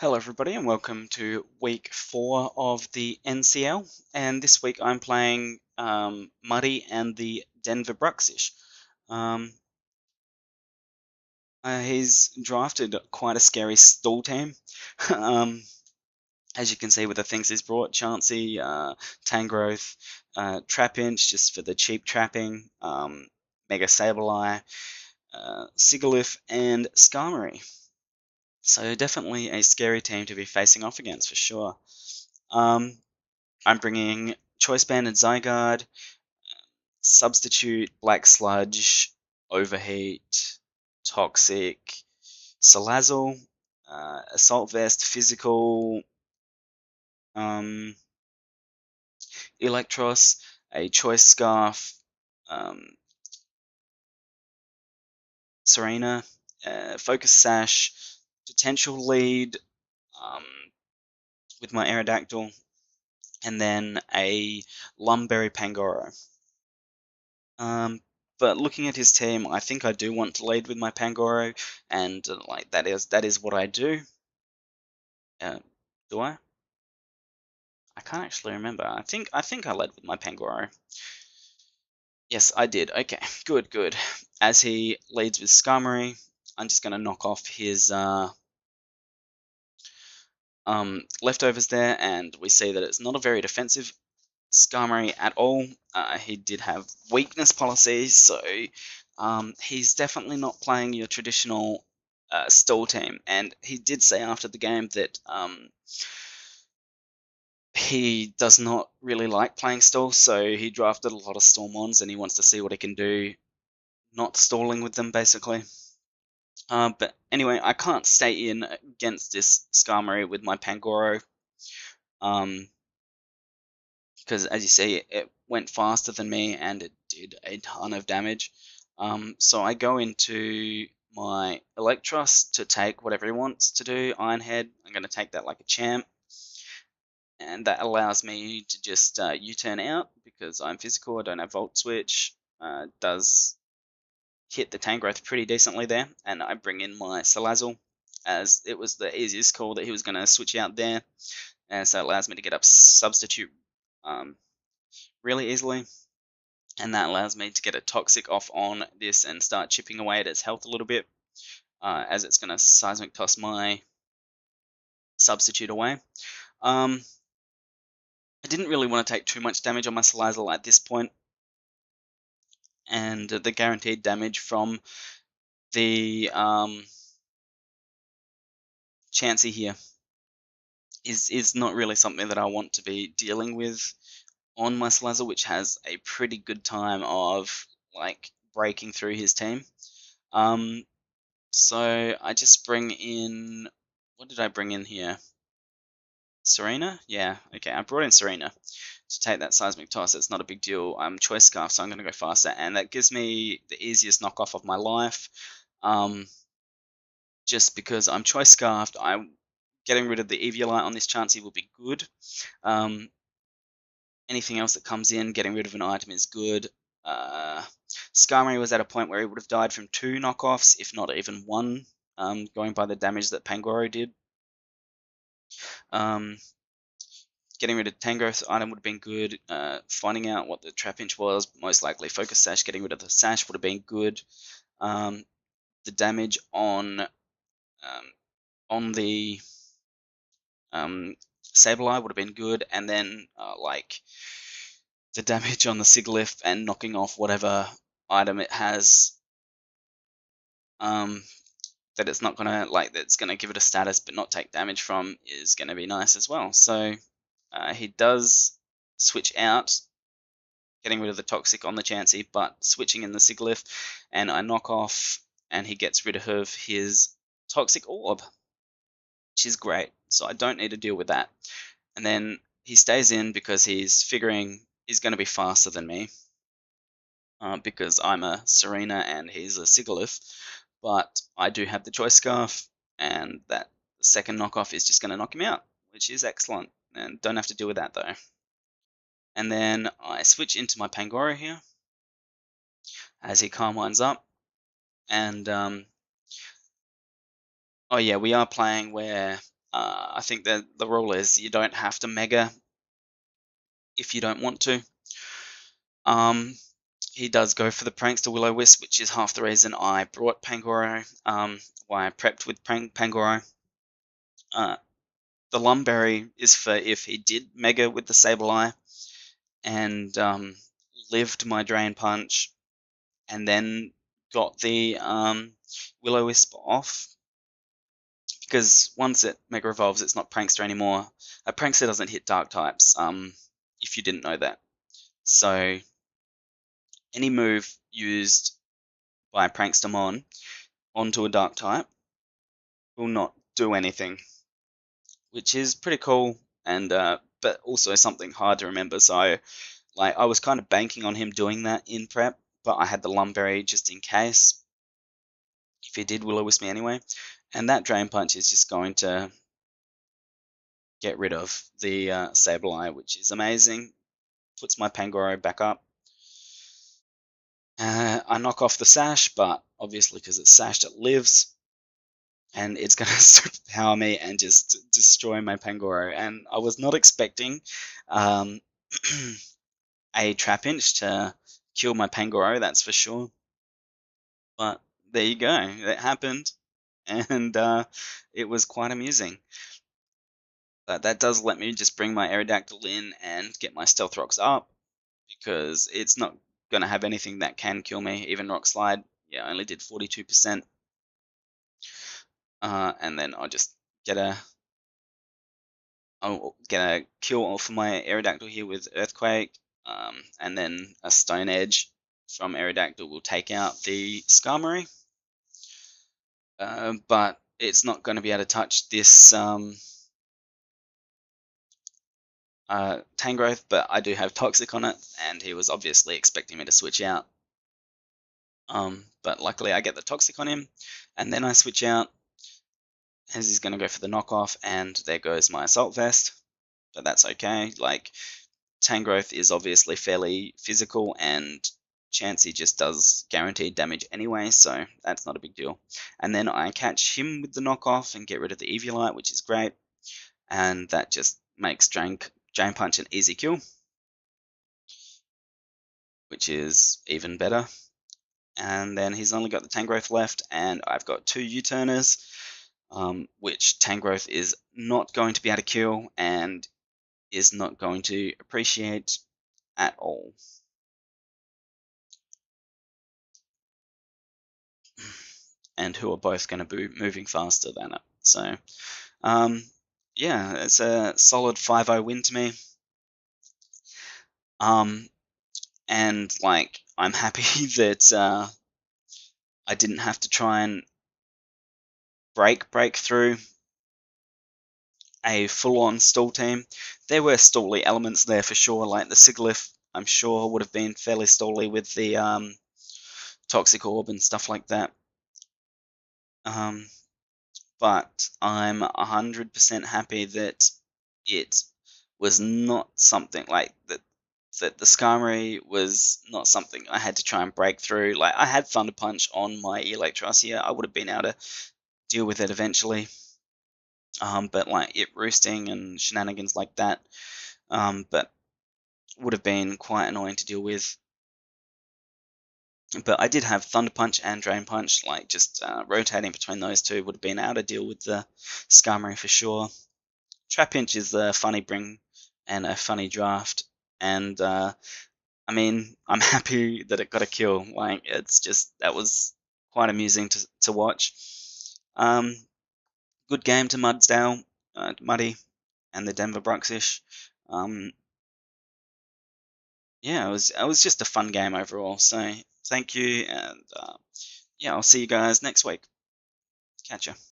Hello everybody and welcome to week 4 of the NCL, and this week I'm playing Muddy and the Denver Bruxish. Um, he's drafted quite a scary stall team. um, as you can see with the things he's brought, Chansey, Tangrowth, Trapinch just for the cheap trapping, Mega Sableye, Sigalith and Skarmory. So definitely a scary team to be facing off against for sure. I'm bringing Choice Band and Zygarde, Substitute, Black Sludge, Overheat, Toxic, Salazzle, Assault Vest, Physical, um, Electros, a Choice Scarf, um, Serena, Focus Sash, Potential Lead um, with my Aerodactyl, and then a Lumberry Pangoro. But looking at his team, I think I do want to lead with my Pangoro, and like that is what I do. Do I? I can't actually remember. I think I led with my Pangoro. Yes, I did. Okay, good. As he leads with Skarmory, I'm just going to knock off his leftovers there, and we see that it's not a very defensive Skarmory at all. He did have weakness policies, so he's definitely not playing your traditional stall team. And he did say after the game that he does not really like playing stall, so he drafted a lot of Stormons, and he wants to see what he can do, not stalling with them, basically. But anyway, I can't stay in against this Skarmory with my Pangoro. Because as you see, it went faster than me and it did a ton of damage. So I go into my Electros to take whatever he wants to do. Iron Head, I'm going to take that like a champ. And that allows me to just U-turn out because I'm physical, I don't have Volt Switch. Does hit the Tangrowth pretty decently there. And I bring in my Salazzle as it was the easiest call that he was going to switch out there. And so it allows me to get up Substitute really easily, and that allows me to get a Toxic off on this and start chipping away at its health a little bit, as it's going to Seismic Toss my Substitute away. I didn't really want to take too much damage on my Salazzle at this point, and the guaranteed damage from the Chansey here is not really something that I want to be dealing with on my Salazzle, which has a pretty good time of like breaking through his team. So I just bring in, what did I bring in here? Serena? Yeah, okay, I brought in Serena to take that Seismic Toss. It's not a big deal. I'm Choice Scarf, so I'm going to go faster, and that gives me the easiest knockoff of my life. Just because I'm Choice Scarfed, I'm getting rid of the Eviolite on this Chansey will be good. Anything else that comes in, getting rid of an item is good. Skarmory was at a point where he would have died from 2 knockoffs, if not even 1, going by the damage that Pangoro did. Getting rid of Tangrowth's item would have been good. Finding out what the Trapinch was, most likely Focus Sash, getting rid of the Sash would have been good. The damage on the Sableye would have been good, and then like the damage on the Sigalith and knocking off whatever item it has that it's not gonna that's gonna give it a status but not take damage from is gonna be nice as well. So he does switch out, getting rid of the Toxic on the Chansey, but switching in the Sigalith, and I knock off, and he gets rid of his Toxic Orb, which is great. So I don't need to deal with that. And then he stays in because he's figuring he's going to be faster than me, because I'm a Serena and he's a Sigalith. But I do have the Choice Scarf, and that second knockoff is just going to knock him out, which is excellent, and don't have to deal with that though. And then I switch into my Pangoro here as he calm winds up, and oh yeah, we are playing where I think that the rule is you don't have to mega if you don't want to. He does go for the Prankster Will-O-Wisp, which is half the reason I brought Pangoro, why I prepped with Pangoro. The Lumberry is for if he did mega with the Sableye and lived my Drain Punch and then got the Will-O-Wisp off. Because once it Mega Evolves, it's not Prankster anymore. A Prankster doesn't hit Dark types, if you didn't know that. So any move used by a Prankstermon onto a Dark type will not do anything, which is pretty cool, and but also something hard to remember. So, like, I was kind of banking on him doing that in prep, but I had the Lumberry just in case if he did Will-O-Wisp me anyway. And that Drain Punch is just going to get rid of the Sableye, which is amazing. Puts my Pangoro back up. I knock off the Sash, but obviously because it's sashed, it lives. And it's going to superpower me and just destroy my Pangoro. And I was not expecting a Trapinch to kill my Pangoro, that's for sure. But there you go, it happened. And it was quite amusing. But that does let me just bring my Aerodactyl in and get my Stealth Rocks up, because it's not going to have anything that can kill me. Even Rock Slide, yeah, I only did 42%. And then I'll just I'll get a kill off my Aerodactyl here with Earthquake, and then a Stone Edge from Aerodactyl will take out the Skarmory. But it's not going to be able to touch this Tangrowth, but I do have Toxic on it, and he was obviously expecting me to switch out. But luckily I get the Toxic on him, and then I switch out, as he's going to go for the knockoff, and there goes my Assault Vest. But that's okay. Like, Tangrowth is obviously fairly physical, and Chansey just does guaranteed damage anyway, so that's not a big deal. And then I catch him with the knockoff and get rid of the Eviolite, which is great, and that just makes Drain Punch an easy kill, which is even better. And then he's only got the Tangrowth left, and I've got 2 U-turners, which Tangrowth is not going to be able to kill and is not going to appreciate at all. And who are both going to be moving faster than it. So, yeah, it's a solid 5-0 win to me. And, like, I'm happy that I didn't have to try and break through a full-on stall team. There were stally elements there for sure, like the Sigilyph, I'm sure, would have been fairly stally with the Toxic Orb and stuff like that. But I'm 100% happy that it was not something like that. That the Skarmory was not something I had to try and break through. Like, I had Thunder Punch on my Electros here. I would have been able to deal with it eventually. But like it roosting and shenanigans like that, but would have been quite annoying to deal with. But I did have Thunder Punch and Drain Punch, like just rotating between those two would have been able to deal with the Skarmory for sure. Trapinch is a funny bring and a funny draft, and I mean, I'm happy that it got a kill. Like, it's just, that was quite amusing to watch. Good game to Muddy, and the Denver Bruxish. Yeah, it was just a fun game overall. So thank you, and yeah, I'll see you guys next week. Catch ya.